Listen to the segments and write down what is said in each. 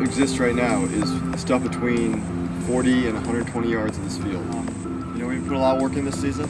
exists right now is stuff between 40 and 120 yards of this field. You know, we put a lot of work in this season.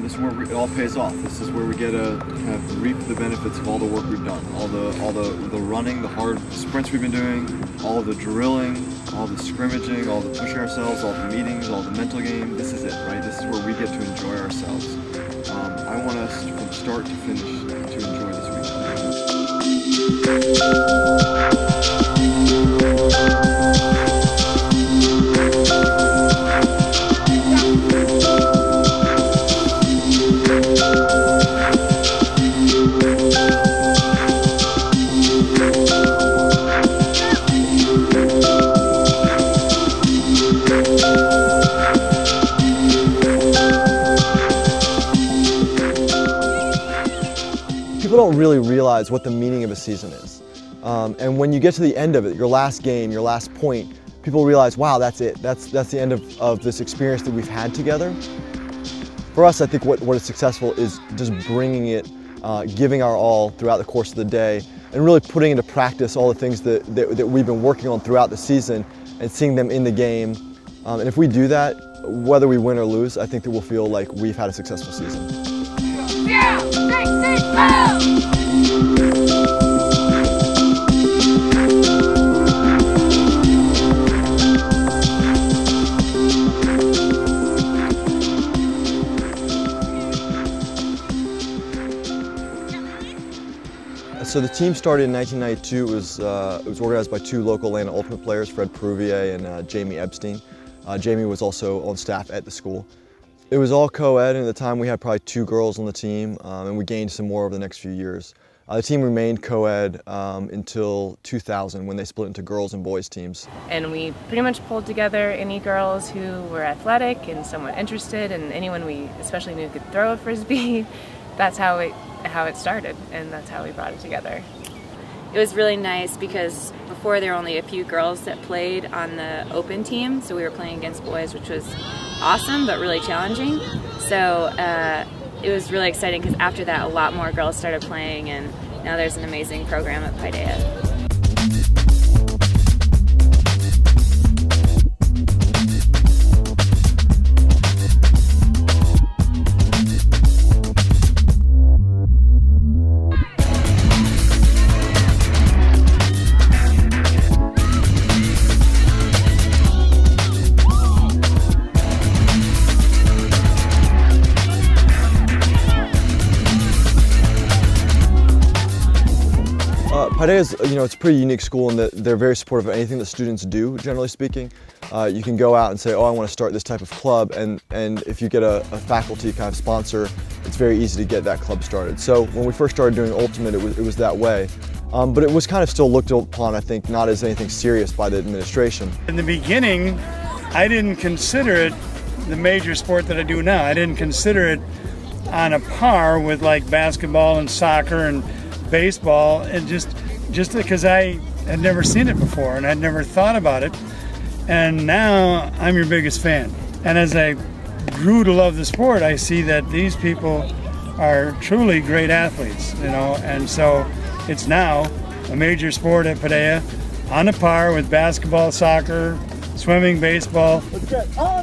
This is where it all pays off. This is where we get to kind of reap the benefits of all the work we've done. All the running, the hard sprints we've been doing, all the drilling, all the scrimmaging, all the pushing ourselves, all the meetings, all the mental game. This is it, right? This is where we get to enjoy ourselves. I want us from start to finish to enjoy this weekend. People don't really realize what the meaning of a season is. And when you get to the end of it, your last game, your last point, people realize, wow, that's it. That's the end of this experience that we've had together. For us, I think what is successful is just bringing it, giving our all throughout the course of the day, and really putting into practice all the things that we've been working on throughout the season and seeing them in the game. And if we do that, whether we win or lose, I think that we'll feel like we've had a successful season. 0, 3, 6, 5. So the team started in 1992. It was organized by two local Atlanta Ultimate players, Fred Peruvier and Jamie Epstein. Jamie was also on staff at the school. It was all co-ed, and at the time we had probably 2 girls on the team, and we gained some more over the next few years. The team remained co-ed until 2000, when they split into girls and boys teams. And we pretty much pulled together any girls who were athletic and somewhat interested, and anyone we especially knew could throw a frisbee. That's how it started, and that's how we brought it together. It was really nice because before there were only a few girls that played on the open team, so we were playing against boys, which was awesome but really challenging. So it was really exciting because after that a lot more girls started playing, and now there's an amazing program at Paideia. Paideia's, it's a pretty unique school in that they're very supportive of anything that students do, generally speaking. You can go out and say, oh, I want to start this type of club, and if you get a faculty kind of sponsor, it's very easy to get that club started. So when we first started doing Ultimate, it was that way. But it was kind of still looked upon, I think, not as anything serious by the administration. In the beginning, I didn't consider it the major sport that I do now. I didn't consider it on a par with like basketball and soccer and baseball, and just because I had never seen it before and I'd never thought about it. And now I'm your biggest fan. And as I grew to love the sport, I see that these people are truly great athletes, and so it's now a major sport at Paideia, on a par with basketball, soccer, swimming, baseball. Let's get on!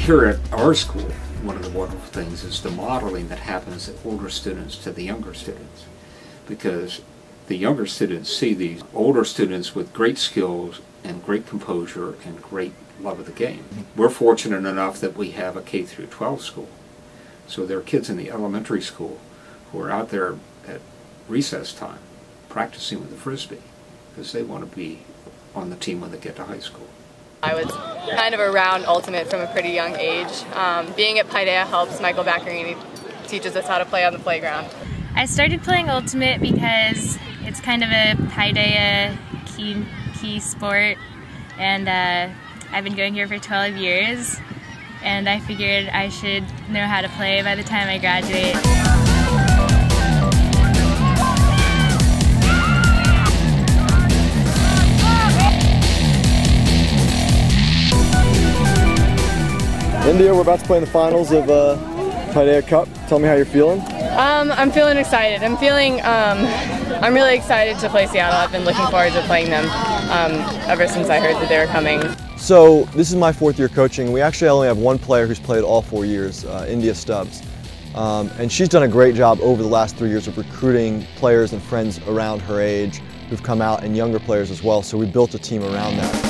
Here at our school, one of the wonderful things is the modeling that happens at older students to the younger students, because the younger students see these older students with great skills and great composure and great love of the game. We're fortunate enough that we have a K-12 school, so there are kids in the elementary school who are out there at recess time practicing with the frisbee because they want to be on the team when they get to high school. I was kind of around Ultimate from a pretty young age. Being at Paideia helps. Michael Baccarini teaches us how to play on the playground. I started playing Ultimate because it's kind of a Paideia key sport, and I've been going here for 12 years, and I figured I should know how to play by the time I graduate. India, we're about to play in the finals of Paideia Cup. Tell me how you're feeling. I'm feeling excited. I'm really excited to play Seattle. I've been looking forward to playing them ever since I heard that they were coming. So this is my 4th year coaching. We actually only have one player who's played all 4 years, India Stubbs. And she's done a great job over the last 3 years of recruiting players and friends around her age who've come out, and younger players as well. So we built a team around that.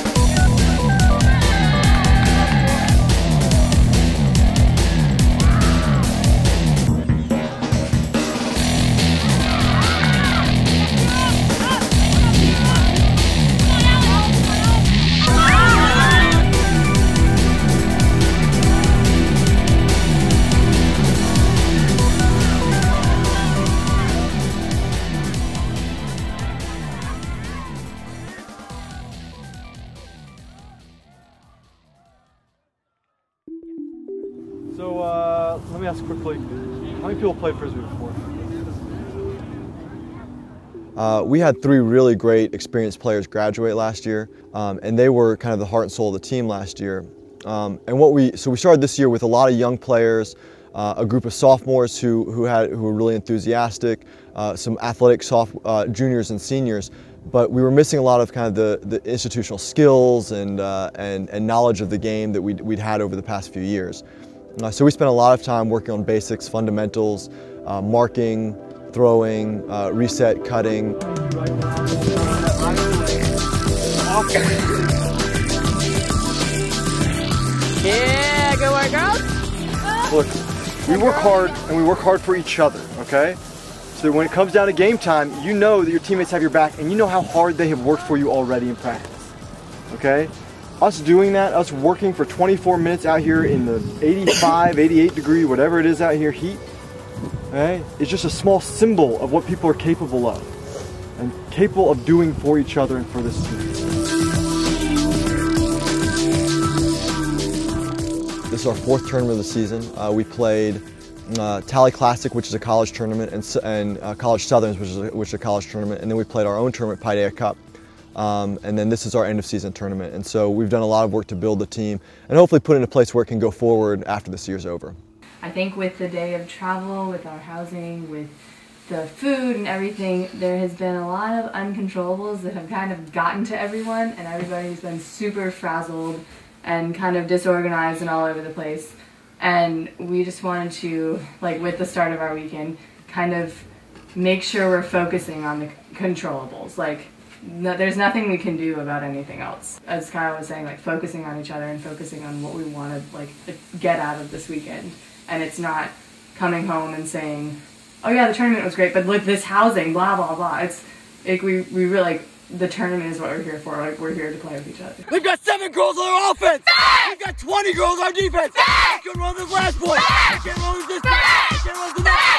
So let me ask quickly, how many people played Frisbee before? We had 3 really great experienced players graduate last year, and they were kind of the heart and soul of the team last year. So we started this year with a lot of young players, a group of sophomores who were really enthusiastic, some athletic juniors and seniors. But we were missing a lot of kind of the institutional skills and knowledge of the game that we'd had over the past few years. So we spent a lot of time working on basics, fundamentals, marking, throwing, reset, cutting. Yeah, go our girls. Look, we work hard and we work hard for each other, okay? So when it comes down to game time, you know that your teammates have your back and you know how hard they have worked for you already in practice, okay? Us doing that, us working for 24 minutes out here in the 85, 88 degree, whatever it is out here, heat, okay, it's just a small symbol of what people are capable of and capable of doing for each other and for this team. This is our 4th tournament of the season. We played Tally Classic, which is a college tournament, and College Southerns, which is a college tournament, and then we played our own tournament, Paideia Cup. And then this is our end of season tournament. And so we've done a lot of work to build the team and hopefully put it in a place where it can go forward after this year's over. I think with the day of travel, with our housing, with the food and everything, there has been a lot of uncontrollables that have kind of gotten to everyone, and everybody's been super frazzled and kind of disorganized and all over the place. And we just wanted to, like with the start of our weekend, kind of make sure we're focusing on the controllables. Like, no, there's nothing we can do about anything else. As Kyle was saying, like focusing on each other and focusing on what we want to like get out of this weekend. And it's not coming home and saying, oh yeah, the tournament was great, but look, this housing, blah, blah, blah. It's like we really, like, the tournament is what we're here for. Like, we're here to play with each other. We've got 7 girls on our offense. We've got 20 girls on defense. We can run this last point. We can run this point. We can run the next.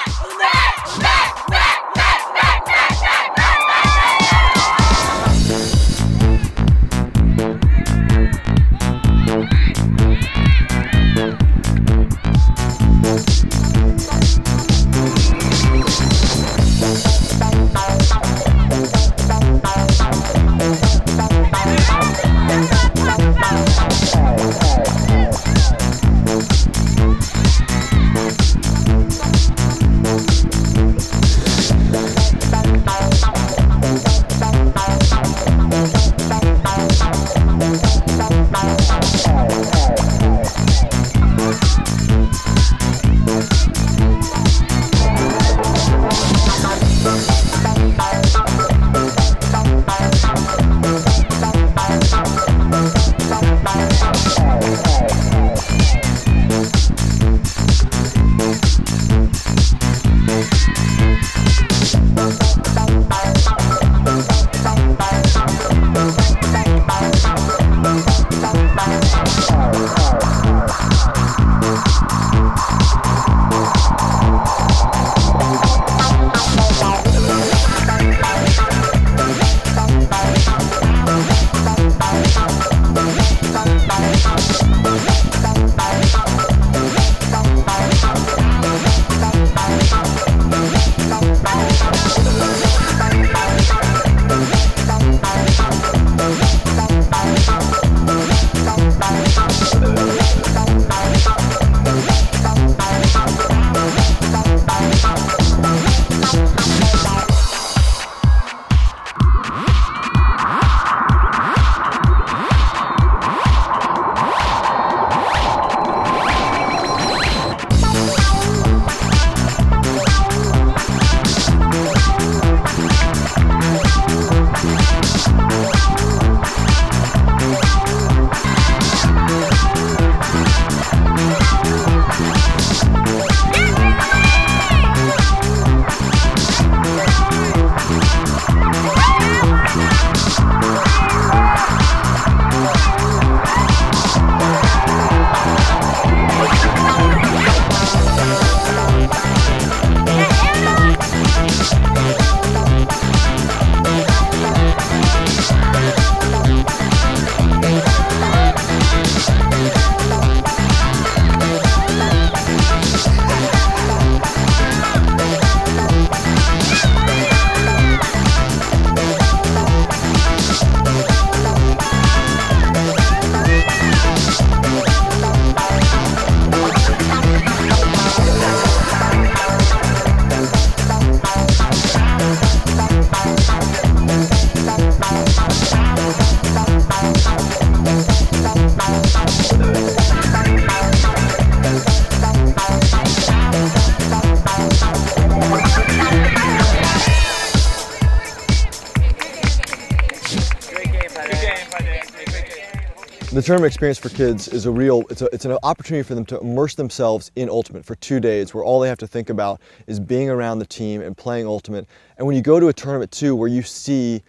The tournament experience for kids is it's an opportunity for them to immerse themselves in Ultimate for 2 days, where all they have to think about is being around the team and playing Ultimate. And when you go to a tournament too, where you see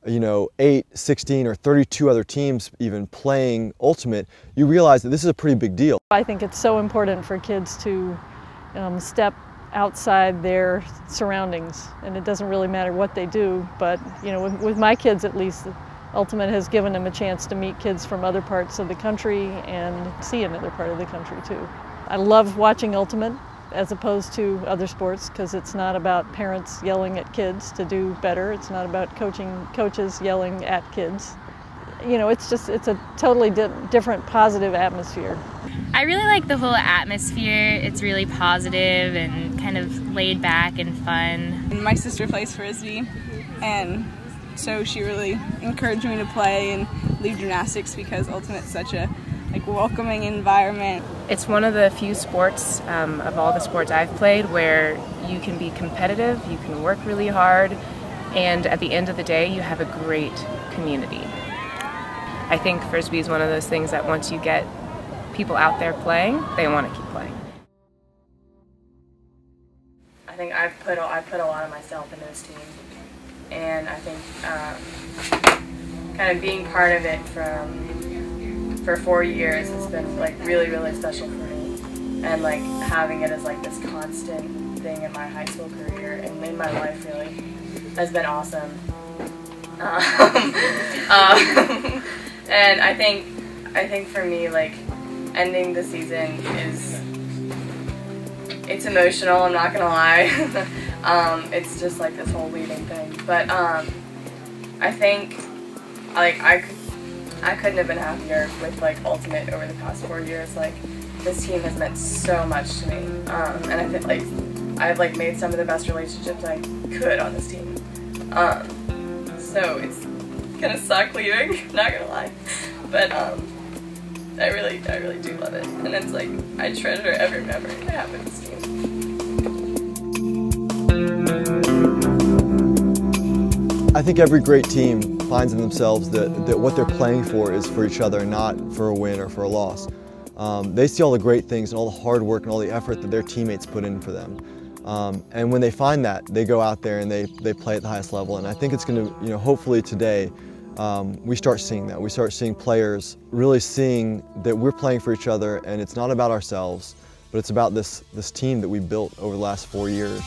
8, 16, or 32 other teams even playing Ultimate, you realize that this is a pretty big deal. I think it's so important for kids to step outside their surroundings, and it doesn't really matter what they do, but with my kids at least, Ultimate has given them a chance to meet kids from other parts of the country and see another part of the country too. I love watching Ultimate as opposed to other sports, because it's not about parents yelling at kids to do better. It's not about coaches yelling at kids. It's a totally different positive atmosphere. I really like the whole atmosphere. It's really positive and kind of laid back and fun. My sister plays Frisbee, and so she really encouraged me to play and leave gymnastics because Ultimate's such a welcoming environment. It's one of the few sports of all the sports I've played where you can be competitive, you can work really hard, and at the end of the day you have a great community. I think Frisbee is one of those things that once you get people out there playing, they want to keep playing. I think I've put a lot of myself into this team, and I think kind of being part of it for 4 years has been really, really special for me, and having it as this constant thing in my high school career and in my life really has been awesome. And I think for me, ending the season it's emotional, I'm not gonna lie. It's just this whole leading thing, but I think I couldn't have been happier with Ultimate over the past 4 years. This team has meant so much to me, and I feel I've made some of the best relationships I could on this team. So it's gonna suck leaving, not gonna lie, but I really do love it, and it's I treasure every memory I have with this team. I think every great team finds in themselves that what they're playing for is for each other, not for a win or for a loss. They see all the great things and all the hard work and all the effort that their teammates put in for them. And when they find that, they go out there and they play at the highest level. And I think it's going to, hopefully today, we start seeing that. We start seeing players really seeing that we're playing for each other, and it's not about ourselves, but it's about this team that we built over the last 4 years.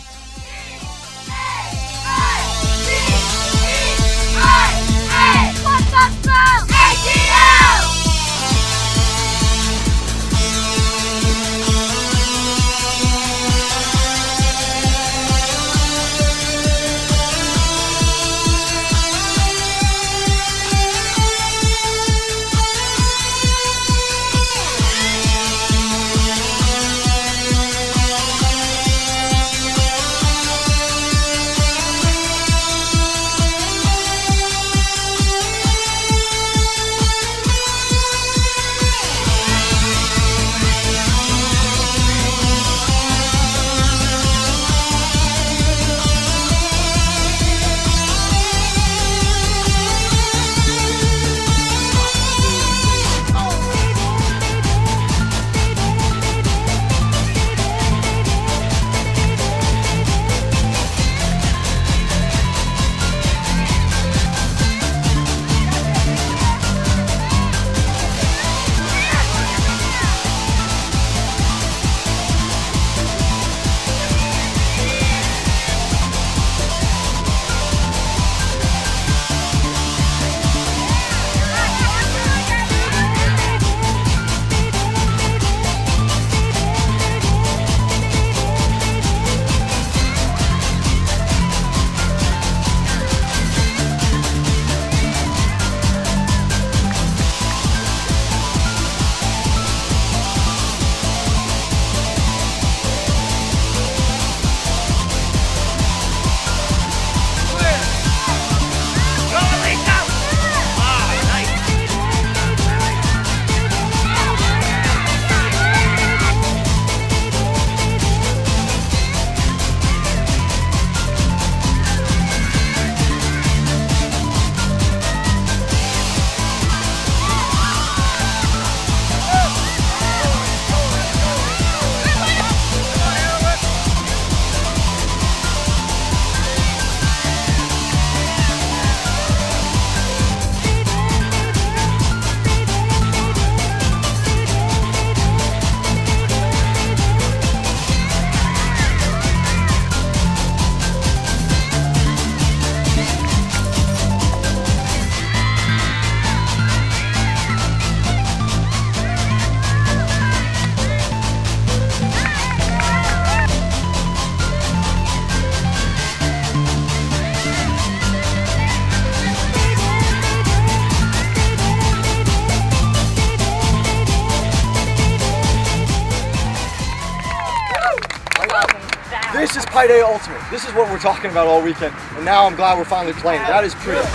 is Paideia Ultimate. This is what we're talking about all weekend. And now I'm glad we're finally playing. That is pretty.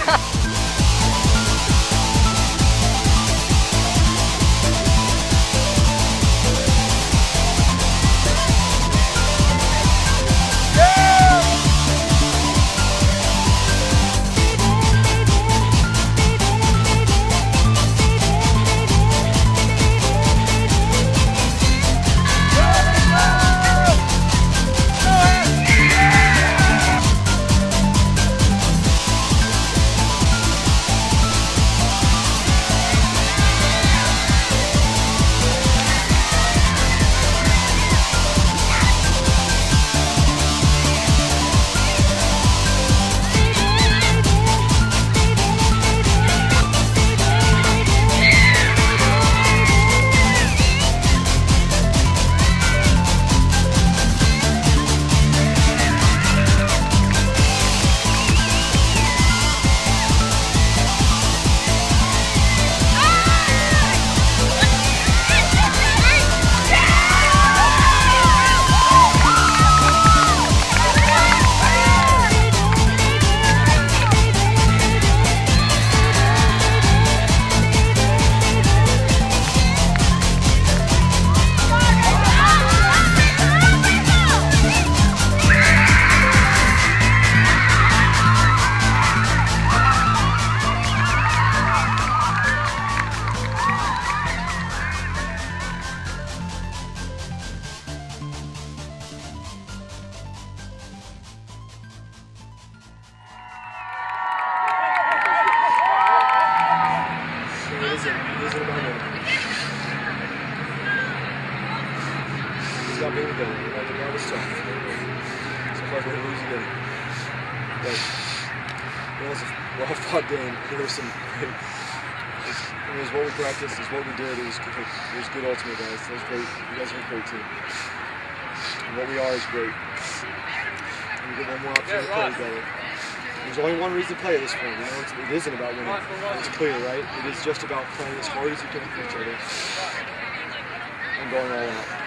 Stop being good. That was tough. Sometimes we're going to lose again. But it was a well-fought game. There was some great. It was what we practiced. It was what we did. It was good ultimate, guys. That was great. You guys are a great team. And what we are is great. And we get one more opportunity to play together. There's only one reason to play at this point. You know, it isn't about winning. It's clear, right? It is just about playing as hard as you can for each other and going all out.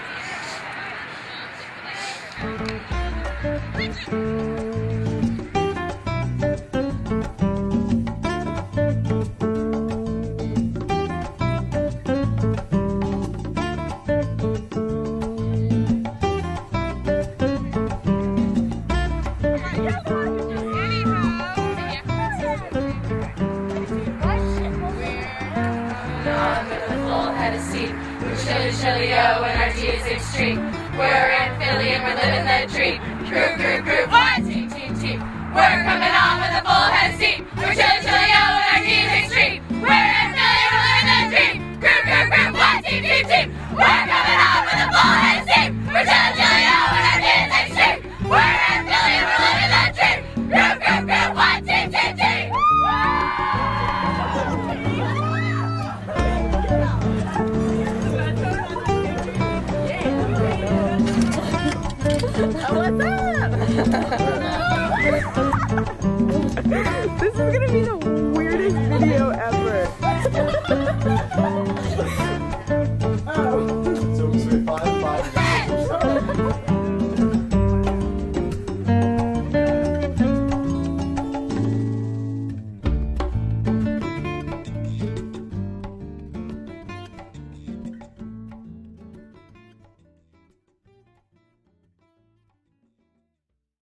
Chilly-o and our G is extreme. We're in Philly and we're living the dream. Groove, groove, groove, one, team, team, team. We're coming on with a full head of steam. We're chilly-o and our G is extreme. We're in Philly and we're living the dream. Groove, groove, groove, one, team, team, team. We're coming on with a full head of steam. We're chilly-o and our G is extreme. We're in Philly and we're living the dream. Groove, groove, groove, one, team, team, team. What's up? This is gonna be the weirdest video ever.